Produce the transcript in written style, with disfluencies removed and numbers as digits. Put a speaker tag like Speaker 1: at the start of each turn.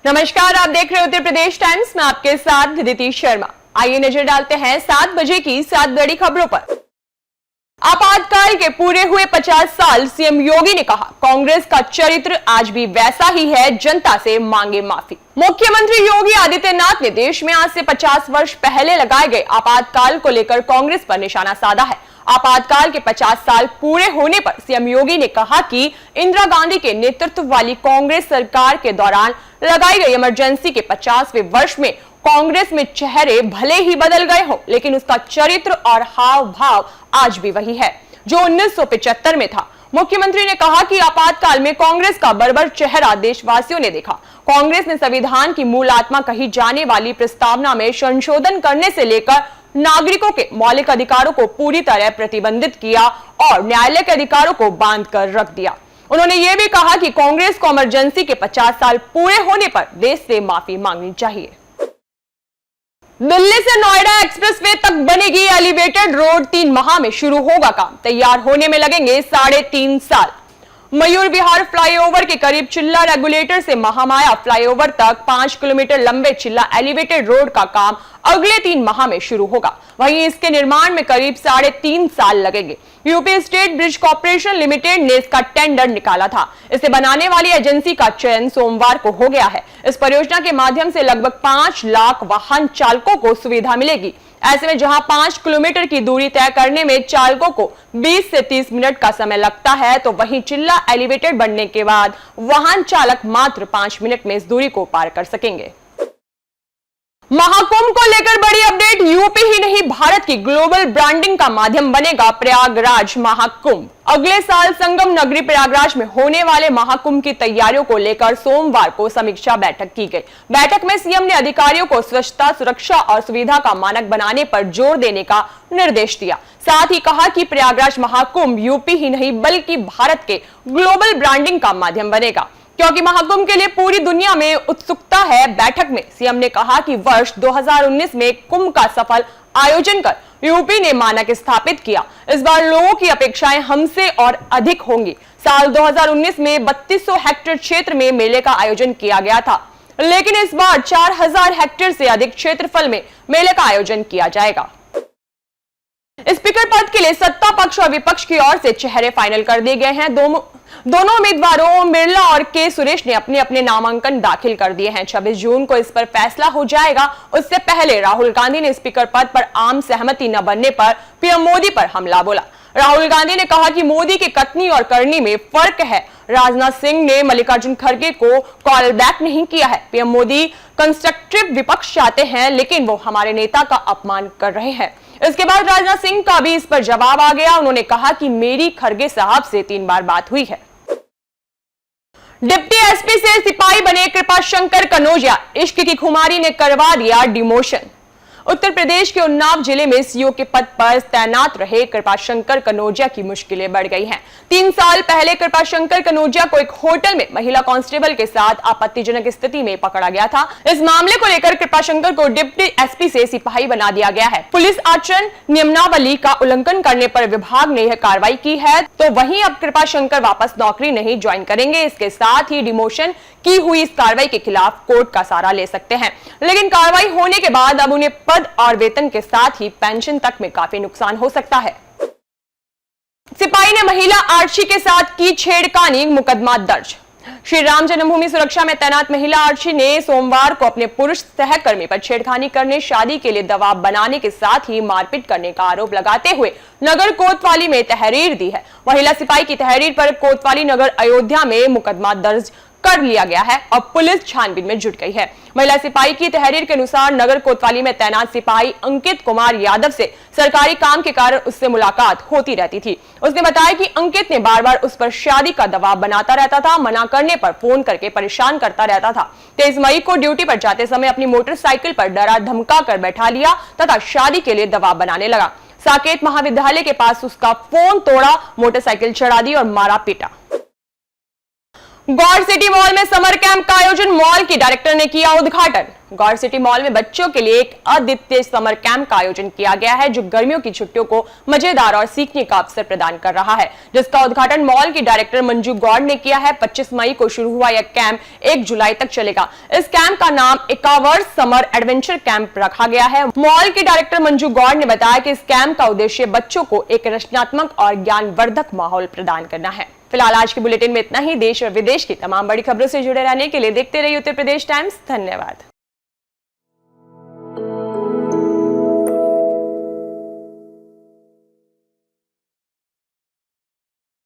Speaker 1: नमस्कार, आप देख रहे हैं उत्तर प्रदेश टाइम्स में आपके साथ दिति शर्मा। आइए नजर डालते हैं 7 बजे की 7 बड़ी खबरों पर। आपातकाल के पूरे हुए 50 साल, सीएम योगी ने कहा कांग्रेस का चरित्र आज भी वैसा ही है, जनता से मांगे माफी। मुख्यमंत्री योगी आदित्यनाथ ने देश में आज से 50 वर्ष पहले लगाए गए आपातकाल को लेकर कांग्रेस पर निशाना साधा है। आपातकाल के 50 साल पूरे होने पर सीएम योगी ने कहा कि इंदिरा गांधी के नेतृत्व वाली कांग्रेस सरकार के दौरान लगाई गई इमरजेंसी के 50वें वर्ष में कांग्रेस में चेहरे भले ही बदल गए हो, लेकिन उसका चरित्र और हाव भाव आज भी वही है जो 1975 में था। मुख्यमंत्री ने कहा कि आपातकाल में कांग्रेस का बर्बर चेहरा देशवासियों ने देखा। कांग्रेस ने संविधान की मूल आत्मा कही जाने वाली प्रस्तावना में संशोधन करने से लेकर नागरिकों के मौलिक अधिकारों को पूरी तरह प्रतिबंधित किया और न्यायालय के अधिकारों को बांध कर रख दिया। उन्होंने ये भी कहा कि कांग्रेस को इमरजेंसी के 50 साल पूरे होने पर देश से माफी मांगनी चाहिए। दिल्ली से नोएडा एक्सप्रेसवे तक बनेगी एलिवेटेड रोड, 3 माह में शुरू होगा काम, तैयार होने में लगेंगे 3.5 साल। मयूर विहार फ्लाईओवर के करीब चिल्ला रेगुलेटर से महामाया फ्लाईओवर तक 5 किलोमीटर लंबे चिल्ला एलिवेटेड रोड का काम अगले 3 माह में शुरू होगा। वहीं इसके निर्माण में करीब 3.5 साल लगेंगे। UP state bridge corporation limited ने इसका टेंडर निकाला था। इसे बनाने वाली एजेंसी का चयन सोमवार को हो गया है। इस परियोजना के माध्यम से लगभग 5 लाख वाहन चालकों को सुविधा मिलेगी। ऐसे में जहां 5 किलोमीटर की दूरी तय करने में चालकों को 20 से 30 मिनट का समय लगता है, तो वहीं चिल्ला एलिवेटेड बनने के बाद वाहन चालक मात्र 5 मिनट में इस दूरी को पार कर सकेंगे। महाकुंभ को लेकर बड़ी अपडेट, यूपी ही नहीं भारत की ग्लोबल ब्रांडिंग का माध्यम बनेगा प्रयागराज महाकुंभ। अगले साल संगम नगरी प्रयागराज में होने वाले महाकुंभ की तैयारियों को लेकर सोमवार को समीक्षा बैठक की गई। बैठक में सीएम ने अधिकारियों को स्वच्छता, सुरक्षा और सुविधा का मानक बनाने पर जोर देने का निर्देश दिया। साथ ही कहा कि प्रयागराज महाकुंभ यूपी ही नहीं बल्कि भारत के ग्लोबल ब्रांडिंग का माध्यम बनेगा, क्योंकि महाकुंभ के लिए पूरी दुनिया में उत्सुकता है। बैठक में सीएम ने कहा कि वर्ष 2019 में कुंभ का सफल आयोजन कर यूपी ने मानक स्थापित किया। इस बार लोगों की अपेक्षाएं हमसे और अधिक होंगी। साल 2019 में 3200 हेक्टेयर क्षेत्र में मेले का आयोजन किया गया था, लेकिन इस बार 4000 हेक्टेयर से अधिक क्षेत्रफल में मेले का आयोजन किया जाएगा। स्पीकर पद के लिए सत्ता पक्ष और विपक्ष की ओर से चेहरे फाइनल कर दिए गए हैं। दोनों उम्मीदवारों ओम बिरला और के सुरेश ने अपने अपने नामांकन दाखिल कर दिए हैं। 26 जून को इस पर फैसला हो जाएगा। उससे पहले राहुल गांधी ने स्पीकर पद पर आम सहमति न बनने पर पीएम मोदी पर हमला बोला। राहुल गांधी ने कहा कि मोदी के कथनी और करनी में फर्क है। राजनाथ सिंह ने मल्लिकार्जुन खड़गे को कॉल बैक नहीं किया है। पीएम मोदी कंस्ट्रक्टिव विपक्ष चाहते हैं, लेकिन वो हमारे नेता का अपमान कर रहे हैं। इसके बाद राजनाथ सिंह का भी इस पर जवाब आ गया। उन्होंने कहा कि मेरी खड़गे साहब से 3 बार बात हुई है। डिप्टी एसपी से सिपाही बने कृपाशंकर कनौजिया, इश्क की खुमारी ने करवा दिया डिमोशन। उत्तर प्रदेश के उन्नाव जिले में सीओ के पद पर तैनात रहे कृपाशंकर कनौजिया की मुश्किलें बढ़ गई हैं। 3 साल पहले कृपाशंकर कनौजिया को एक होटल में महिला कांस्टेबल के साथ आपत्तिजनक स्थिति में पकड़ा गया था। इस मामले को लेकर कृपाशंकर को डिप्टी एसपी से सिपाही बना दिया गया है। पुलिस आचरण नियमावली का उल्लंघन करने पर विभाग ने यह कार्रवाई की है, तो वहीं अब कृपाशंकर वापस नौकरी नहीं ज्वाइन करेंगे। इसके साथ ही डिमोशन की हुई इस कार्रवाई के खिलाफ कोर्ट का सहारा ले सकते हैं, लेकिन कार्रवाई होने के बाद अब उन्हें पद और वेतन के साथ ही पेंशन तक में काफी नुकसान हो सकता है। सिपाही ने महिला आर्ची के साथ की छेड़खानी, मुकदमा दर्ज। श्री राम जन्मभूमि सुरक्षा में तैनात महिला आर्ची ने सोमवार को अपने पुरुष सहकर्मी पर छेड़खानी करने, शादी के लिए दबाव बनाने के साथ ही मारपीट करने का आरोप लगाते हुए नगर कोतवाली में तहरीर दी है। महिला सिपाही की तहरीर पर कोतवाली नगर अयोध्या में मुकदमा दर्ज कर लिया गया है और पुलिस छानबीन में जुट गई है। महिला सिपाही की तहरीर के अनुसार नगर कोतवाली में तैनात सिपाही अंकित कुमार यादव से सरकारी काम के कारण उससे मुलाकात होती रहती थी। उसने बताया कि अंकित ने बार बार उस पर शादी का दबाव बनाता रहता था, मना करने पर फोन करके परेशान करता रहता था। 23 मई को ड्यूटी पर जाते समय अपनी मोटरसाइकिल पर डरा धमका कर बैठा लिया तथा शादी के लिए दबाव बनाने लगा। साकेत महाविद्यालय के पास उसका फोन तोड़ा, मोटरसाइकिल चढ़ा दी और मारा पीटा। गौड़ सिटी मॉल में समर कैंप का आयोजन, मॉल की डायरेक्टर ने किया उद्घाटन। गौर सिटी मॉल में बच्चों के लिए एक अद्वितीय समर कैंप का आयोजन किया गया है, जो गर्मियों की छुट्टियों को मजेदार और सीखने का अवसर प्रदान कर रहा है, जिसका उद्घाटन मॉल की डायरेक्टर मंजू गौड़ ने किया है। 25 मई को शुरू हुआ यह कैंप 1 जुलाई तक चलेगा। इस कैंप का नाम एकावर्स समर एडवेंचर कैंप रखा गया है। मॉल की डायरेक्टर मंजू गौड़ ने बताया कि इस कैंप का उद्देश्य बच्चों को एक रचनात्मक और ज्ञानवर्धक माहौल प्रदान करना है। फिलहाल आज के बुलेटिन में इतना ही। देश और विदेश की तमाम बड़ी खबरों से जुड़े रहने के लिए देखते रहिए उत्तर प्रदेश टाइम्स। धन्यवाद।